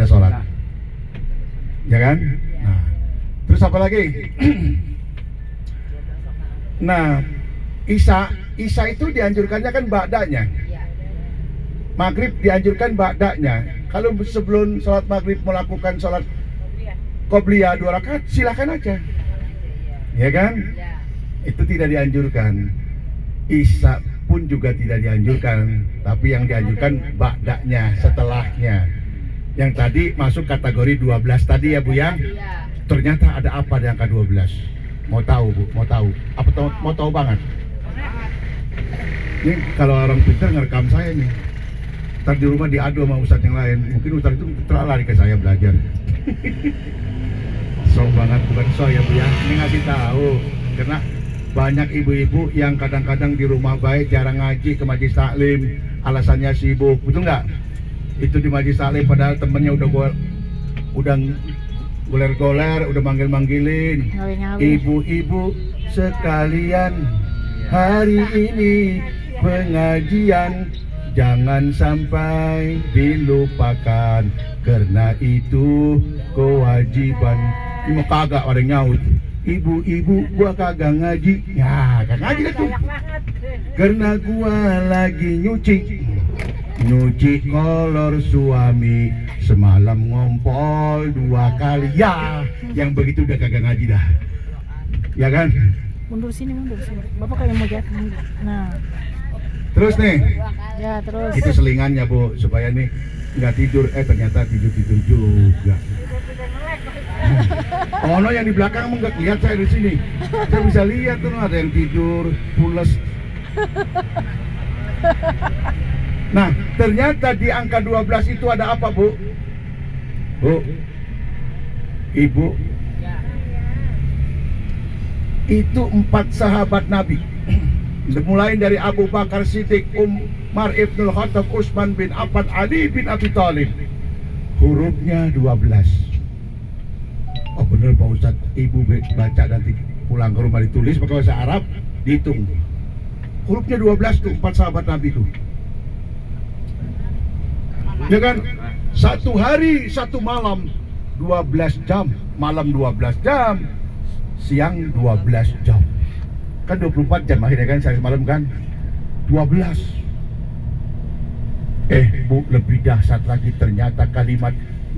ada sholat, ya kan? Nah, terus apa lagi? Nah, Isya itu dianjurkannya kan ba'danya. Maghrib dianjurkan ba'danya. Kalau sebelum sholat maghrib melakukan sholat qobliyah 2 rakaat, silakan aja, ya kan? Itu tidak dianjurkan. Isya pun juga tidak dianjurkan, tapi yang dianjurkan ba'danya, setelahnya. Yang tadi masuk kategori 12 tadi ya Bu ya. Ternyata ada apa di angka 12? Mau tahu Bu? Mau tahu? Apa mau tahu banget? Ini kalau orang pintar ngerekam saya nih, ntar di rumah diadu sama ustadz yang lain. Mungkin ustadz itu terlari ke saya belajar. So banget, bukan so ya Bu ya. Ini ngasih tahu, karena banyak ibu-ibu yang kadang-kadang di rumah baik jarang ngaji ke majelis taklim, alasannya sibuk, betul nggak? Itu di majelis taklim padahal temennya udah goler-goler, udah manggil-manggilin. Ibu-ibu sekalian, hari ini pengajian jangan sampai dilupakan, karena itu kewajiban. Ini mau kagak ada nyaut. Ibu-ibu gua kagak ngaji. Ya kagak ngaji itu. Karena gua lagi nyuci kolor suami, semalam ngompol 2 kali. Ya, yang begitu udah kagak ngaji dah. Ya kan? Mundur sini. Bapak kayak mau jatuh. Nah. Terus nih. Ya, terus. Itu selingannya Bu, supaya nih nggak tidur. Ternyata tidur juga. Oh no, yang di belakang emang nggak lihat, saya di sini. Saya bisa lihat tuh ada yang tidur, pules. Nah, ternyata di angka 12 itu ada apa Bu? Bu, Ibu, itu 4 sahabat Nabi. Mulai dari Abu Bakar Siddiq, Umar Ibnul Khattab, Utsman bin Affan, Ali bin Abi Thalib. Hurufnya 12. Oh bener Pak Ustadz, Ibu baca nanti pulang ke rumah ditulis pakai bahasa Arab, dihitung. Hurufnya 12 tuh, 4 sahabat Nabi itu. Ya kan? 1 hari 1 malam 12 jam, malam 12 jam, siang 12 jam. Kan 24 jam akhirnya kan, saya semalam kan 12. Bu, lebih dahsyat lagi ternyata kalimat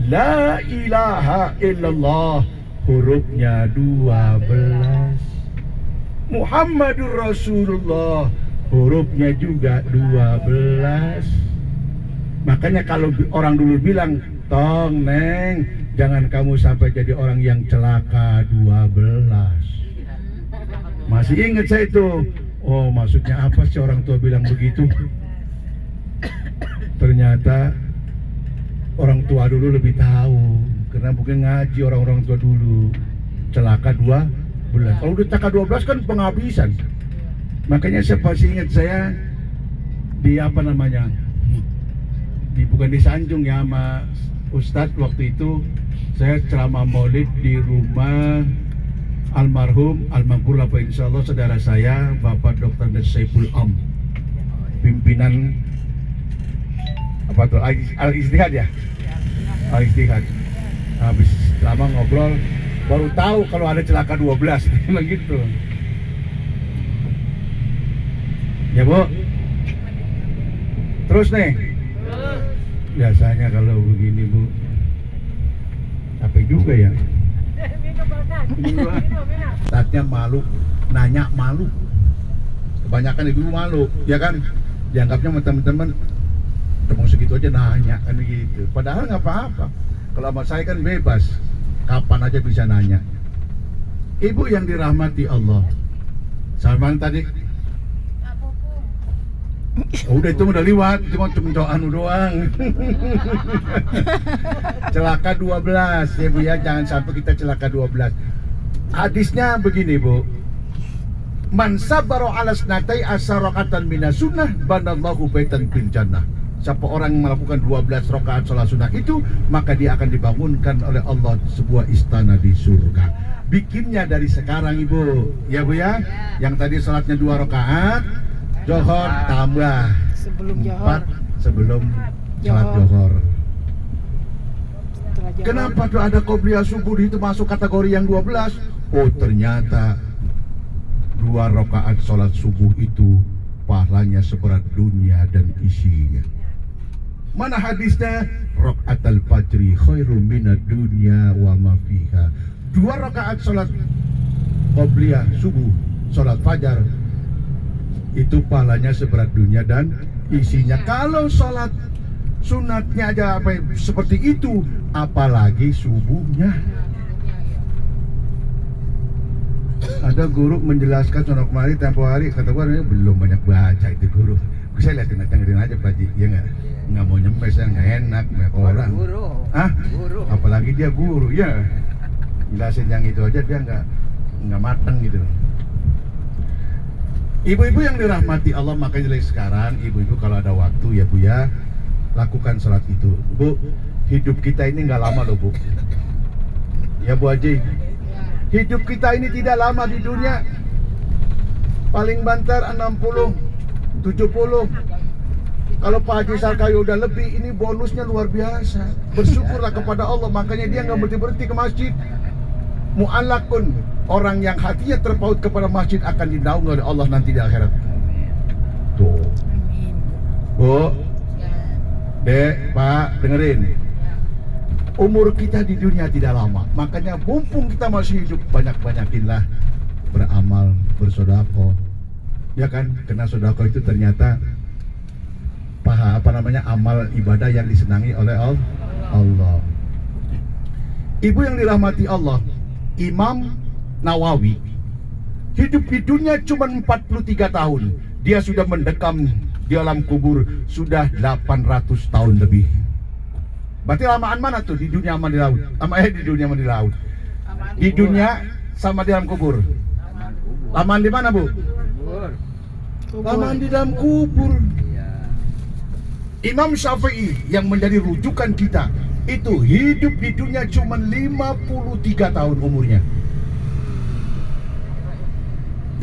La ilaha illallah, hurufnya 12. Muhammadur Rasulullah, hurufnya juga 12. Makanya kalau orang dulu bilang, tong neng, jangan kamu sampai jadi orang yang celaka 12. Masih ingat saya itu. Oh, maksudnya apa sih orang tua bilang begitu? Ternyata orang tua dulu lebih tahu, karena mungkin ngaji orang-orang tua dulu. Celaka 12. Kalau udah celaka 12 kan penghabisan. Makanya saya pasti ingat saya di apa namanya, bukan di Sanjung ya, sama Ustadz waktu itu. Saya ceramah maulid di rumah almarhum insyaallah saudara saya Bapak Dr. Saiful Am, pimpinan apa tuh, Al-Ijtihad ya? Al-Ijtihad. Habis lama ngobrol baru tahu kalau ada celaka 12. Memang gitu. Ya Bu. Terus nih. Biasanya kalau begini Bu, capek juga ya. Saatnya malu, nanya malu. Kebanyakan ibu malu, ya kan? Dianggapnya sama teman-teman mau segitu aja nanya kan gitu. Padahal nggak apa-apa. Kalau sama saya kan bebas, kapan aja bisa nanya. Ibu yang dirahmati Allah, Salman tadi udah itu udah lewat, cuma anu doang. Celaka 12 ya Bu ya, jangan sampai kita celaka 12. Hadisnya begini Bu, man sabaro ala snatai asyarakatan minas sunnah banallahu baitan fil jannah. Siapa orang yang melakukan 12 rakaat salat sunnah itu, maka dia akan dibangunkan oleh Allah sebuah istana di surga. Bikinnya dari sekarang Ibu, ya Bu ya. Yang tadi salatnya 2 rakaat, Johor tambah sebelum 4 sebelum salat Johor. aja. Kenapa tuh ada qobliyah subuh itu masuk kategori yang 12? Oh ternyata 2 rakaat sholat subuh itu pahalanya seberat dunia dan isinya. Mana hadisnya? Rakaatul fajri khairum minad dunya wa ma fiha. 2 rakaat sholat qobliyah subuh, sholat fajar itu pahalanya seberat dunia dan isinya. Kalau sholat sunatnya aja seperti itu, apalagi subuhnya. Ada guru menjelaskan sono kemari tempo hari, kata gua belum banyak baca itu guru. Saya liatin dengerin aja Pak Ji, ya nggak mau nyempes, nggak enak banyak orang. Guru. Ah, Guru. apalagi dia guru, ya jelasin yang itu aja dia nggak mateng gitu. Ibu-ibu yang dirahmati Allah, makanya dari sekarang ibu-ibu kalau ada waktu ya Bu ya, lakukan sholat itu. Bu, hidup kita ini nggak lama loh Bu. Ya Bu Haji, hidup kita ini tidak lama di dunia. Paling banter 60, 70. Kalau Pak Haji Sarkayo udah lebih, ini bonusnya luar biasa. Bersyukurlah kepada Allah, makanya dia nggak berhenti-berhenti ke masjid. Mu'allakun, orang yang hatinya terpaut kepada masjid akan dinaungi oleh Allah nanti di akhirat. Tuh. Amin. Bu, Dek, Pak, dengerin. Umur kita di dunia tidak lama, makanya mumpung kita masih hidup, banyak-banyakinlah beramal, bersedekah. Ya kan, karena sedekah itu ternyata amal ibadah yang disenangi oleh Allah. Ibu yang dirahmati Allah, Imam Nawawi hidup di dunia cuma 43 tahun. Dia sudah mendekam di alam kubur sudah 800 tahun lebih. Berarti lamaan mana tuh di dunia sama di laut? Di dunia sama di laut. Di dunia sama di dalam kubur. Lamaan di mana, Bu? Lamaan di dalam kubur. Imam Syafi'i yang menjadi rujukan kita itu hidup di dunia cuma 53 tahun umurnya.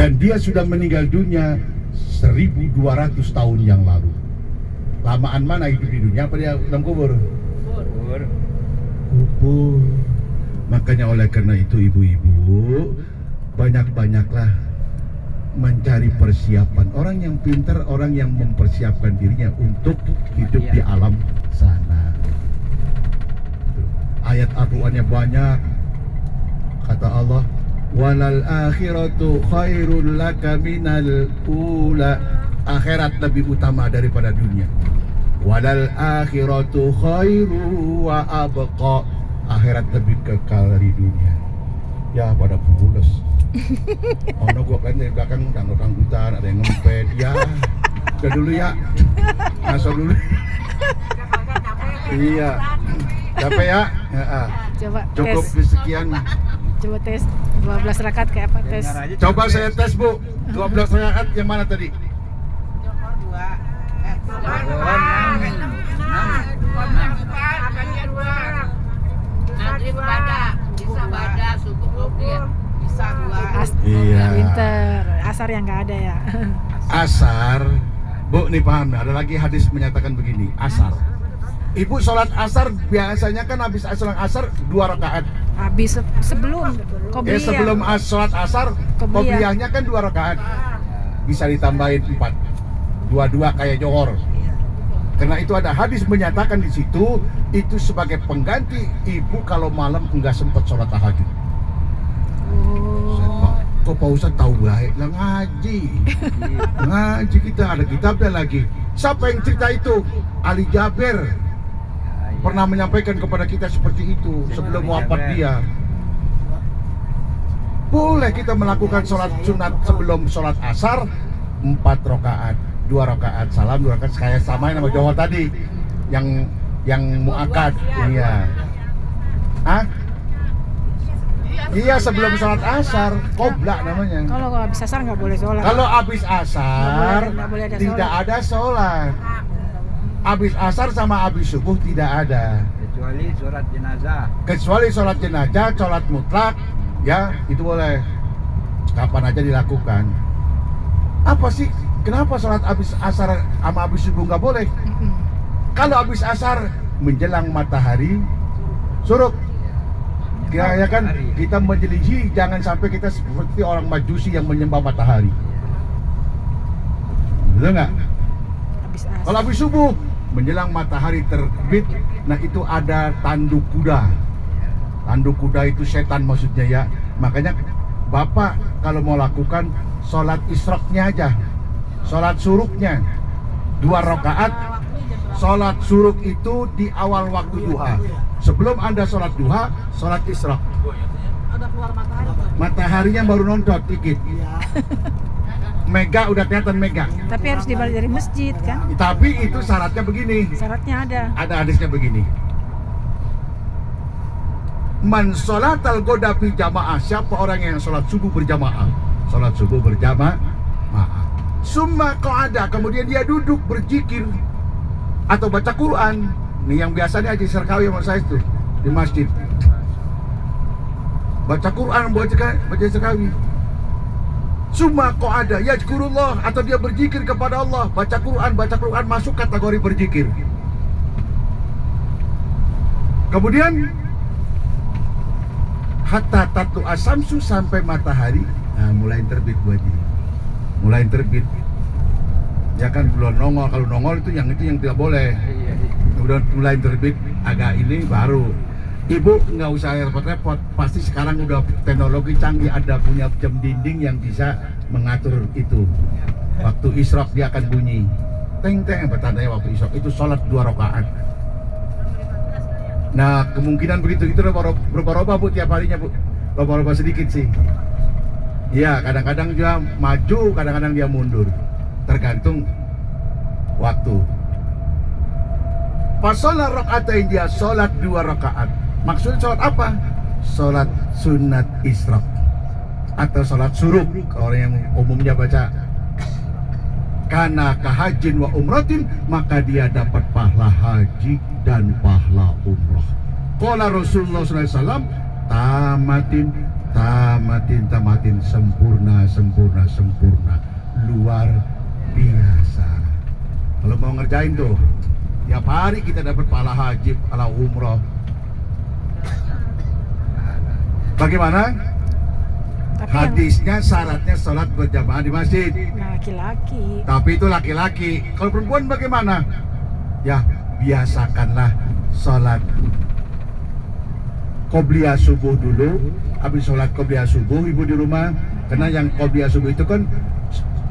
Dan dia sudah meninggal dunia 1200 tahun yang lalu. Lamaan mana hidup di dunia apa dia dalam kubur? Kubur. Makanya oleh karena itu ibu-ibu, banyak-banyaklah mencari persiapan. Orang yang pintar, orang yang mempersiapkan dirinya untuk hidup di alam sana. Ayat Al-Qur'annya banyak. Kata Allah, walal akhiratu khairul laka minal ula. Akhirat lebih utama daripada dunia. Walal akhiratu khairu wa abqa. Akhirat lebih kekal dari dunia. Ya pada pulas. Ono gua kan dari belakang dangdut-dangdutan, ada yang ngempet. Ya, udah dulu ya. Masuk dulu. Iya. Capek ya? Coba Cukup tes. sekian. Coba tes 12 rakaat kayak apa tes? Coba saya tes, Bu. 12 rakaat yang mana tadi? Iya. Pinter. Asar yang nggak ada ya. Asar, Bu, nih paham, ada lagi hadis menyatakan begini, asar. Ibu sholat asar biasanya kan habis sholat asar 2 rakaat. Habis sebelum qobliyah. Sebelum sholat asar, qobliyahnya kan 2 rakaat. Bisa ditambahin 4. 2-2 kayak johor. Karena itu ada hadis menyatakan di situ itu sebagai pengganti ibu kalau malam enggak sempat sholat tahajud. Oh. Kok Pak Ustadz tahu baik lah ngaji. Ngaji kita ada kitabnya lagi. Siapa yang cerita itu? Ali Jaber pernah menyampaikan kepada kita seperti itu sebelum wafat dia. Boleh kita melakukan sholat sunat sebelum sholat asar 4 rakaat, 2 rakaat salam, 2 rakaat kayak samain sama johor tadi yang muakad. Iya. Ah? Iya sebelum sholat asar, qoblak namanya. Kalau habis asar nggak boleh sholat. Kalau habis asar Nggak boleh ada tidak sholat. ada sholat. Habis asar sama habis subuh tidak ada. Kecuali sholat jenazah. Kecuali sholat jenazah, sholat mutlak, ya itu boleh. Kapan aja dilakukan. Apa sih? Kenapa sholat habis asar sama habis subuh nggak boleh? Kalau habis asar menjelang matahari Suruk. Ya kan, kita menyelisih, jangan sampai kita seperti orang Majusi yang menyembah matahari. Betul nggak? Habis asar. Kalau habis subuh menjelang matahari terbit, nah itu ada tanduk kuda. Tanduk kuda itu setan maksudnya ya. Makanya Bapak kalau mau lakukan sholat isroknya aja, sholat suruknya 2 rakaat. Sholat suruk itu di awal waktu duha. Sebelum Anda sholat duha, sholat isrok. Mataharinya baru nonton dikit. Mega udah kelihatan mega. Tapi harus dibalik dari masjid kan? Tapi itu syaratnya begini. Syaratnya ada. Ada hadisnya begini. Man sholatal goda fi jamaah. Siapa orang yang sholat subuh berjamaah? Sholat subuh berjamaah. Summa qa'ada, kemudian dia duduk berzikir atau baca Quran. Nih yang biasanya Haji Serkawi sama saya itu di masjid. Baca Quran, baca Serkawi. Summa qa'ada yazkurullah, atau dia berzikir kepada Allah. Baca Quran masuk kategori berzikir. Kemudian hatta tatu asamsu, sampai matahari mulai terbit Bu Haji. Mulai terbit. Ya kan belum nongol, kalau nongol itu yang tidak boleh. Udah mulai terbit agak ini baru. Ibu nggak usah repot-repot, pasti sekarang udah teknologi canggih, ada punya jam dinding yang bisa mengatur itu. Waktu isrok dia akan bunyi teng teng, bertandanya waktu isrok itu sholat 2 rakaat. Nah kemungkinan begitu itu berubah-ubah Bu tiap harinya Bu, berubah-ubah sedikit sih. Ya kadang-kadang dia maju, kadang-kadang dia mundur, tergantung waktu. Fasolah rakaatain, dia sholat 2 rakaat. Maksudnya sholat apa? Sholat sunat israq atau sholat suruk, orang yang umumnya baca. Karena kahajin wa umratin, maka dia dapat pahala haji dan pahala umrah. Qala Rasulullah SAW, tamatin, sempurna, luar biasa. Kalau mau ngerjain tuh, tiap hari kita dapat pahala haji, pahala umrah. Bagaimana? Tapi Hadisnya syaratnya sholat berjamaah di masjid. yang laki-laki. Tapi itu laki-laki. Kalau perempuan bagaimana? Ya biasakanlah sholat qobliyah subuh dulu. Habis sholat qobliyah subuh ibu di rumah, karena yang qobliyah subuh itu kan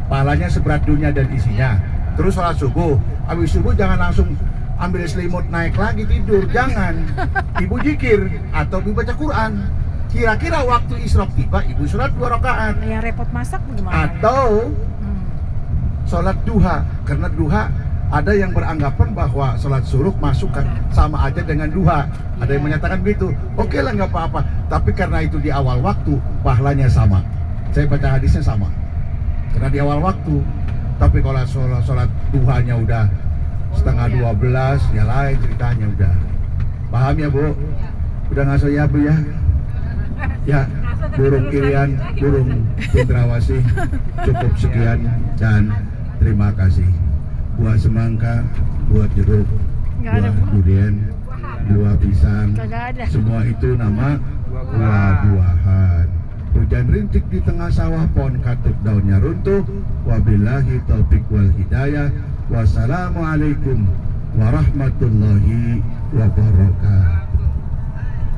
pahalanya seberat dunia dan isinya. Terus sholat subuh, habis subuh jangan langsung ambil selimut naik lagi tidur, jangan. Ibu zikir atau ibu baca Quran. Kira-kira waktu isrok tiba, ibu sholat 2 rakaat. Yang repot masak bagaimana? Atau sholat duha, karena duha ada yang beranggapan bahwa sholat suruk masuk kan sama aja dengan duha. Ada yang menyatakan begitu. Oke lah, nggak apa-apa. Tapi karena itu di awal waktu, pahalanya sama. Saya baca hadisnya sama. Karena di awal waktu. Tapi kalau sholat duhanya udah setengah 12, ya lain ceritanya udah. Paham ya Bu? Udah ngaso ya Bu ya? Ya, burung Irian, burung cendrawasih, cukup sekian dan terima kasih. Buah semangka, buah jeruk, Nggak ada, buah Bu. durian, buah pisang, Kagak ada. semua itu nama buah-buahan. Hujan rintik di tengah sawah, pohon katuk daunnya runtuh. Wabillahi taufiq wal hidayah. Wassalamualaikum warahmatullahi wabarakatuh.